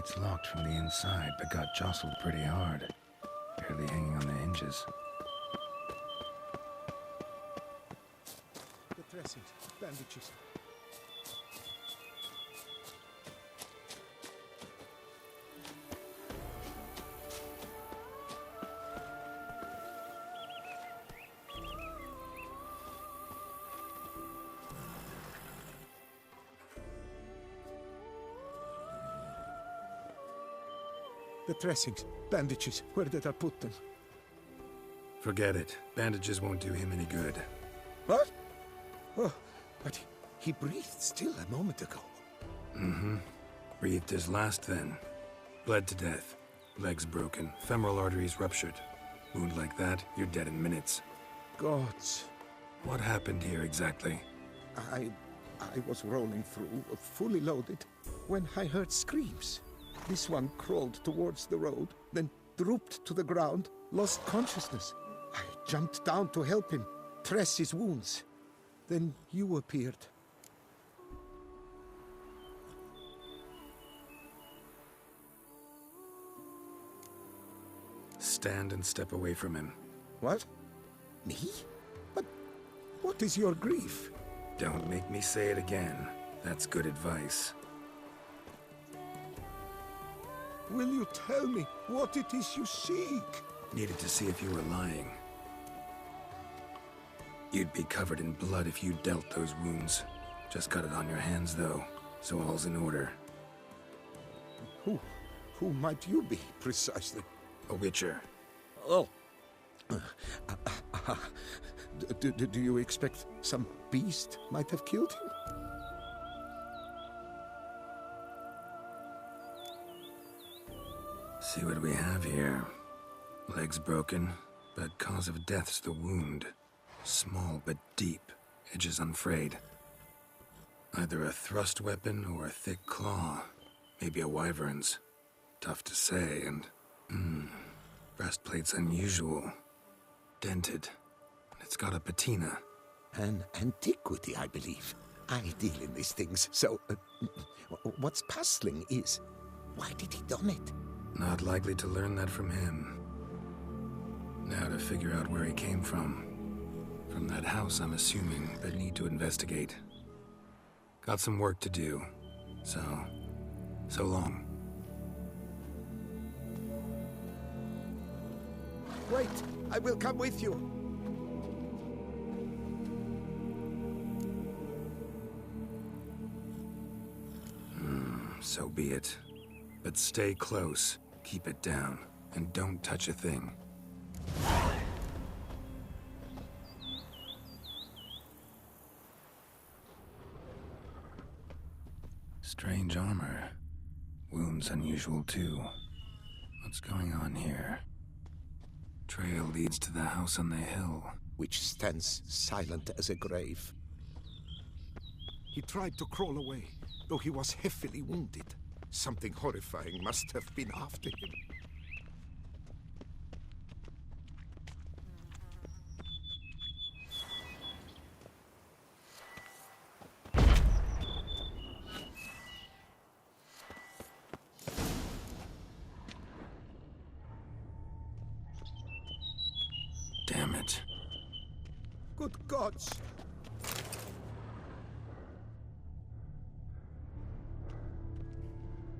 It's locked from the inside, but got jostled pretty hard. Barely hanging on the hinges. The dressings, bandages. The dressings, bandages, where did I put them? Forget it. Bandages won't do him any good. What? Oh, but he breathed still a moment ago. Mm-hmm. Breathed his last then. Bled to death. Legs broken. Femoral arteries ruptured. Wound like that, you're dead in minutes. Gods. What happened here exactly? I was rolling through, fully loaded, when I heard screams. This one crawled towards the road, then drooped to the ground, lost consciousness. I jumped down to help him, dress his wounds. Then you appeared. Stand and step away from him. What? Me? But what is your grief? Don't make me say it again. That's good advice. Will you tell me what it is you seek? Needed to see if you were lying. You'd be covered in blood if you dealt those wounds. Just got it on your hands, though, so all's in order. Who might you be, precisely? A witcher. Oh. Do you expect some beast might have killed him? See what we have here. Legs broken, but cause of death's the wound. Small but deep, edges unfrayed. Either a thrust weapon or a thick claw. Maybe a wyvern's. Tough to say, and... breastplate's unusual. Dented. It's got a patina. An antiquity, I believe. I deal in these things, so... what's puzzling is... why did he done it? Not likely to learn that from him. Now to figure out where he came from. From that house, I'm assuming, but need to investigate. Got some work to do. So long. Wait, I will come with you. So be it. But stay close, keep it down, and don't touch a thing. Strange armor. Wounds unusual too. What's going on here? Trail leads to the house on the hill. Which stands silent as a grave. He tried to crawl away, though he was heavily wounded. Something horrifying must have been after him. Damn it. Good gods!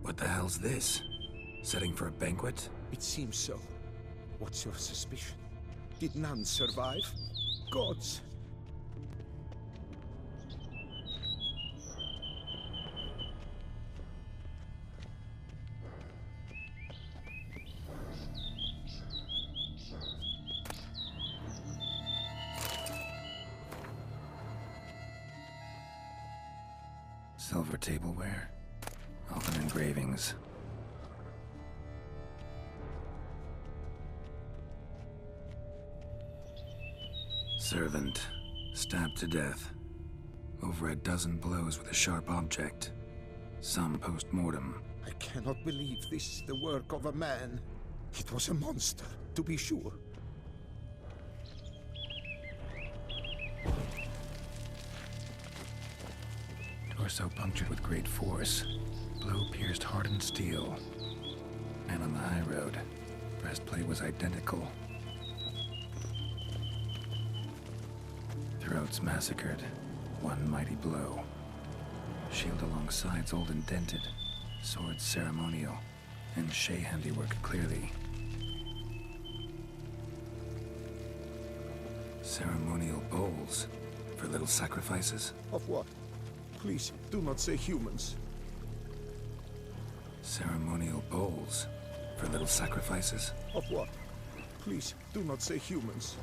What the hell's this? Setting for a banquet? It seems so. What's your suspicion? Did none survive? Gods! Silver tableware. Elven engravings. Servant. Stabbed to death. Over a dozen blows with a sharp object. Some post-mortem. I cannot believe this the work of a man. It was a monster, to be sure. Torso punctured with great force. Blow pierced hardened steel. on the high road. Breastplate was identical. Throats massacred. One mighty blow. Shield along sides old and dented. Swords ceremonial. And Shay handiwork clearly. Ceremonial bowls. For little sacrifices? Of what? Please, do not say humans. Ceremonial bowls. For little sacrifices? Of what? Please, do not say humans.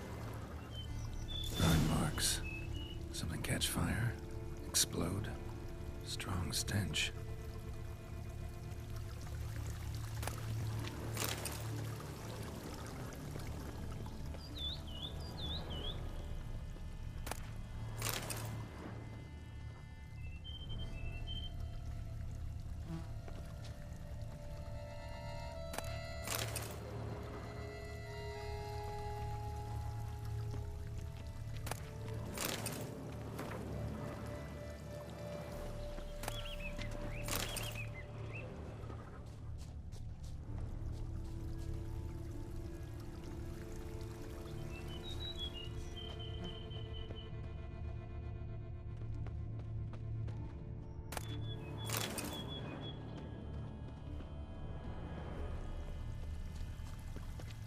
Burn marks. Something catch fire? Explode? Strong stench.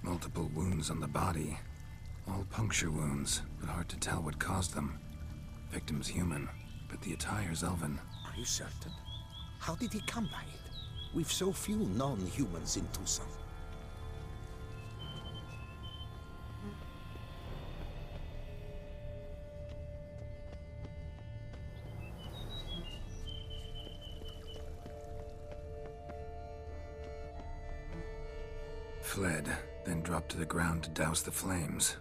Multiple wounds on the body. All puncture wounds, but hard to tell what caused them. Victim's human, but the attire's elven. Are you certain? How did he come by it? We've so few non-humans in Tucson. Fled, then dropped to the ground to douse the flames.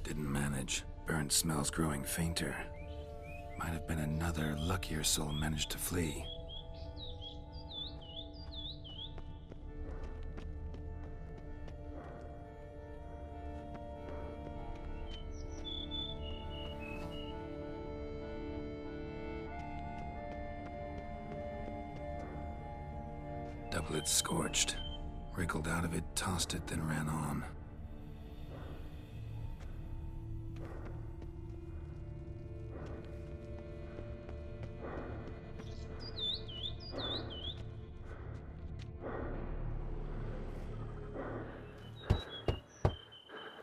Didn't manage. Burnt smells growing fainter. Might have been another luckier soul managed to flee. Doublet scorched. Wriggled out of it, tossed it, then ran on.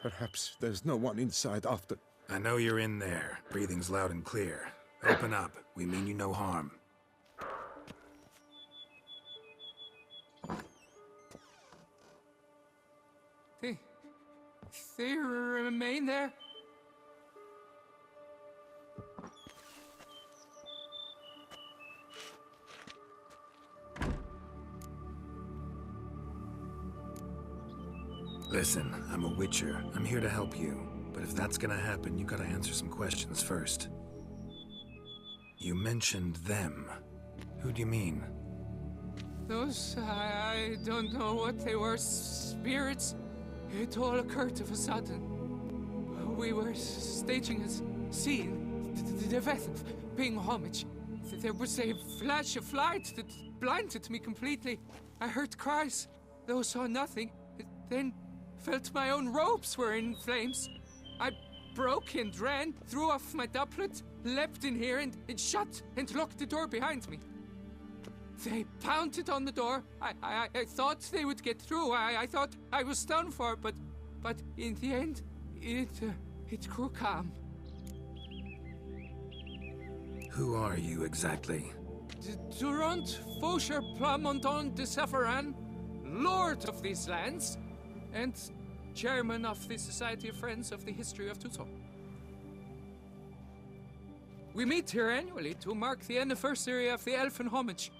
Perhaps there's no one inside after. I know you're in there. Breathing's loud and clear. Open up. We mean you no harm. They remain there? Listen, I'm a witcher. I'm here to help you. But if that's gonna happen, you gotta answer some questions first. You mentioned them. Who do you mean? Those, I don't know what they were. Spirits? It all occurred of a sudden. We were staging a scene, the death of paying homage. There was a flash of light that blinded me completely. I heard cries, though saw nothing. Then felt my own robes were in flames. I broke and ran, threw off my doublet, leapt in here and shut and locked the door behind me. They pounded on the door. I thought they would get through. I thought I was done for, but in the end, it grew calm. Who are you exactly? Durant Faucher Plamondon de Safaran, Lord of these lands, and Chairman of the Society of Friends of the History of Tucson. We meet here annually to mark the anniversary of the Elfin Homage.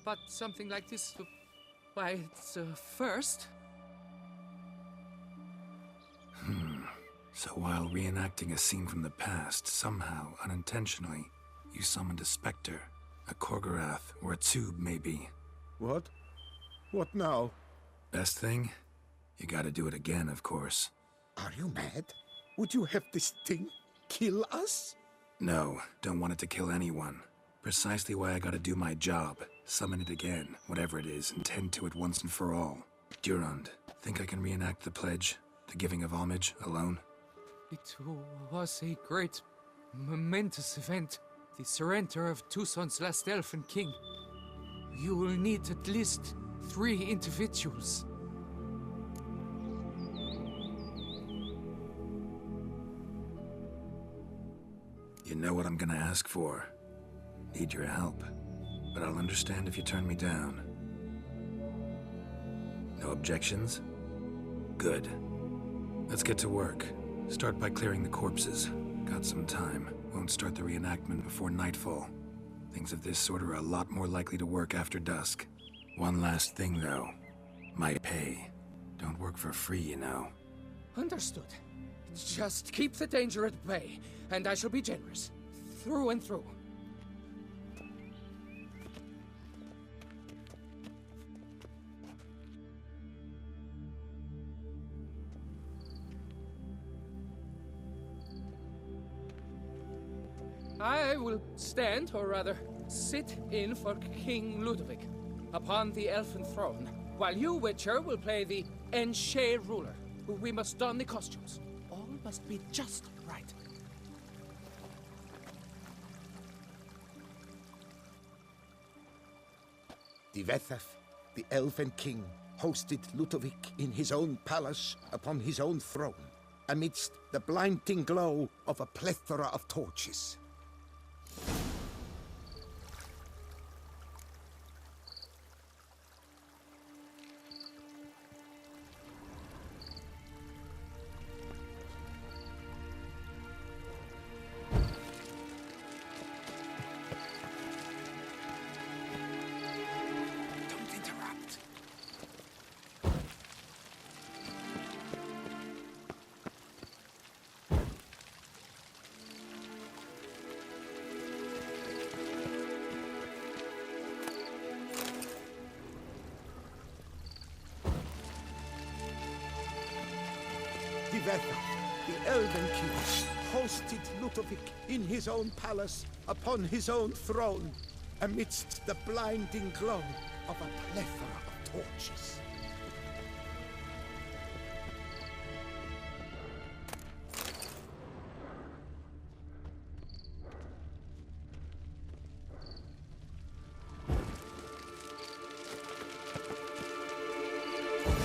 But something like this, why, it's a first. So while reenacting a scene from the past, somehow, unintentionally, you summoned a specter, a Korgorath, or a tube, maybe. What? What now? Best thing? You gotta do it again, of course. Are you mad? Would you have this thing kill us? No, don't want it to kill anyone. Precisely why I gotta do my job. Summon it again, whatever it is, and tend to it once and for all. Durand, think I can reenact the pledge, the giving of homage, alone? It was a great, momentous event. The surrender of Tucson's last elfin king. You will need at least 3 individuals. You know what I'm gonna ask for. Need your help. But I'll understand if you turn me down. No objections? Good. Let's get to work. Start by clearing the corpses. Got some time. Won't start the reenactment before nightfall. Things of this sort are a lot more likely to work after dusk. One last thing, though. My pay. Don't work for free, you know. Understood. Just keep the danger at bay, and I shall be generous. Through and through. I will stand, or rather, sit in for King Ludovic upon the elfin throne, while you, Witcher, will play the Enshe ruler. We must don the costumes. All must be just right. Divethaf, the elven king, hosted Ludovic in his own palace upon his own throne, amidst the blinding glow of a plethora of torches. Don't interrupt. Divethaf, the elven king, hosted Ludovic in his own palace upon his own throne, amidst the blinding glow of a plethora of torches.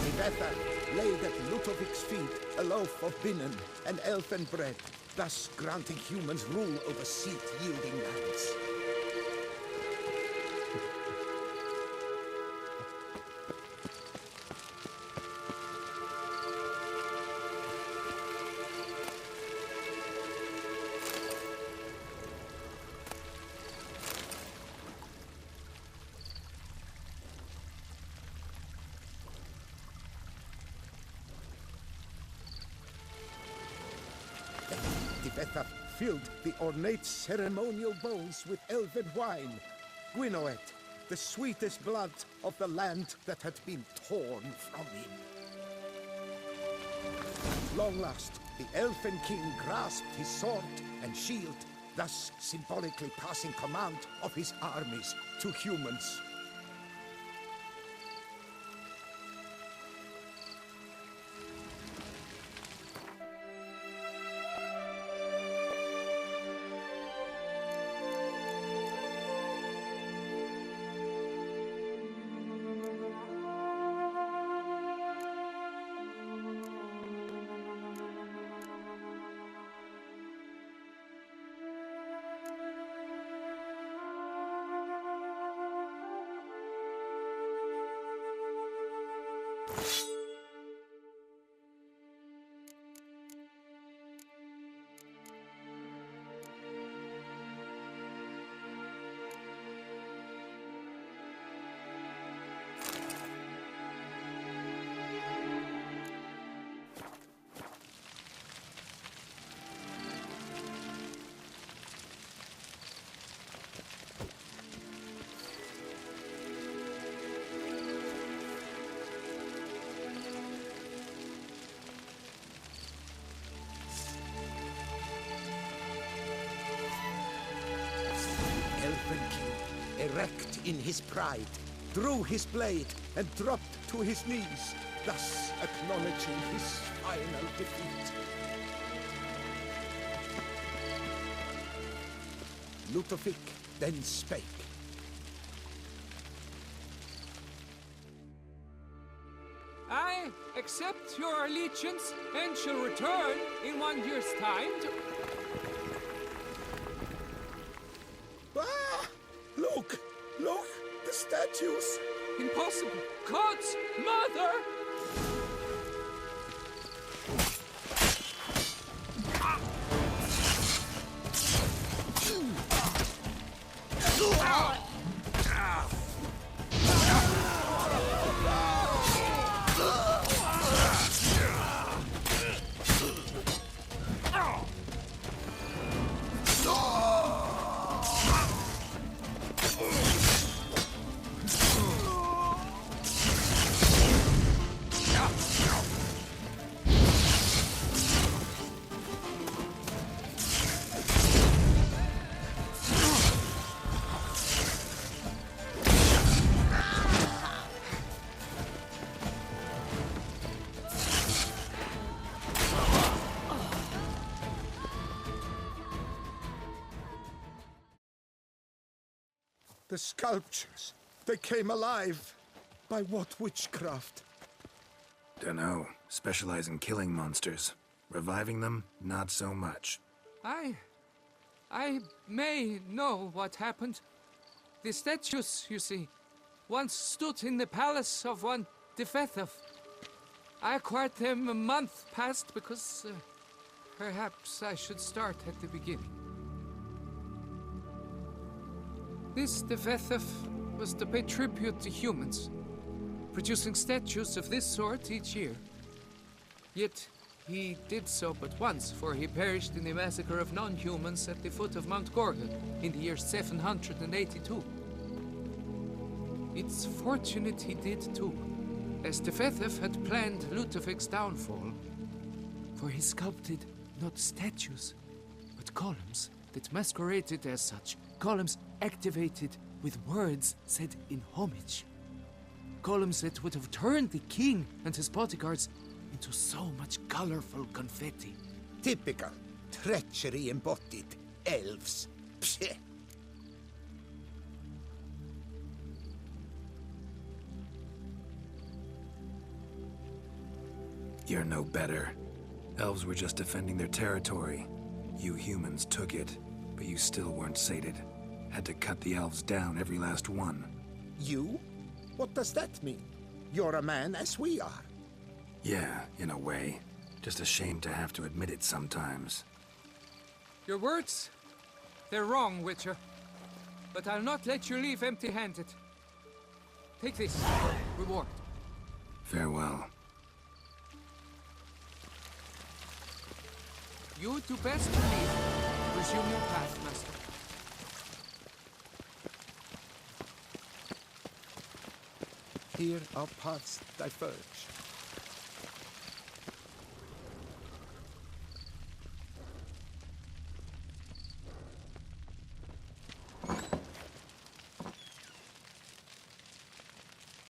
Divethaf laid at Ludovic's feet a loaf of binnen and elfin bread, thus granting humans rule over seed-yielding lands. Divethaf filled the ornate ceremonial bowls with elven wine, Gwinoet, the sweetest blood of the land that had been torn from him. At long last, the elfin king grasped his sword and shield, thus symbolically passing command of his armies to humans. Elven king, erect in his pride, drew his blade, and dropped to his knees, thus acknowledging his final defeat. Ludovic then spake. I accept your allegiance and shall return in 1 year's time to... Ah! Look! Look! The statues! Impossible! God's mother! The sculptures, they came alive. By what witchcraft? Dunno. Specialize in killing monsters. Reviving them, not so much. I may know what happened. The statues, you see, once stood in the palace of one Defethov. I acquired them a month past because perhaps I should start at the beginning. This Defethov was to pay tribute to humans, producing statues of this sort each year. Yet he did so but once, for he perished in the massacre of non-humans at the foot of Mount Gorgon in the year 782. It's fortunate he did too, as Defethov had planned Ludovic's downfall, for he sculpted not statues, but columns that masqueraded as such. Columns activated with words said in homage. Columns that would have turned the king and his bodyguards into so much colorful confetti. Typical. Treachery embodied. Elves. Psheh. You're no better. Elves were just defending their territory. You humans took it, but you still weren't sated. Had to cut the elves down, every last one. You? What does that mean? You're a man as we are. Yeah, in a way. Just ashamed to have to admit it sometimes. Your words, they're wrong, Witcher. But I'll not let you leave empty-handed. Take this, reward. Farewell. You do best to leave. Resume your path, master. Here our paths diverge.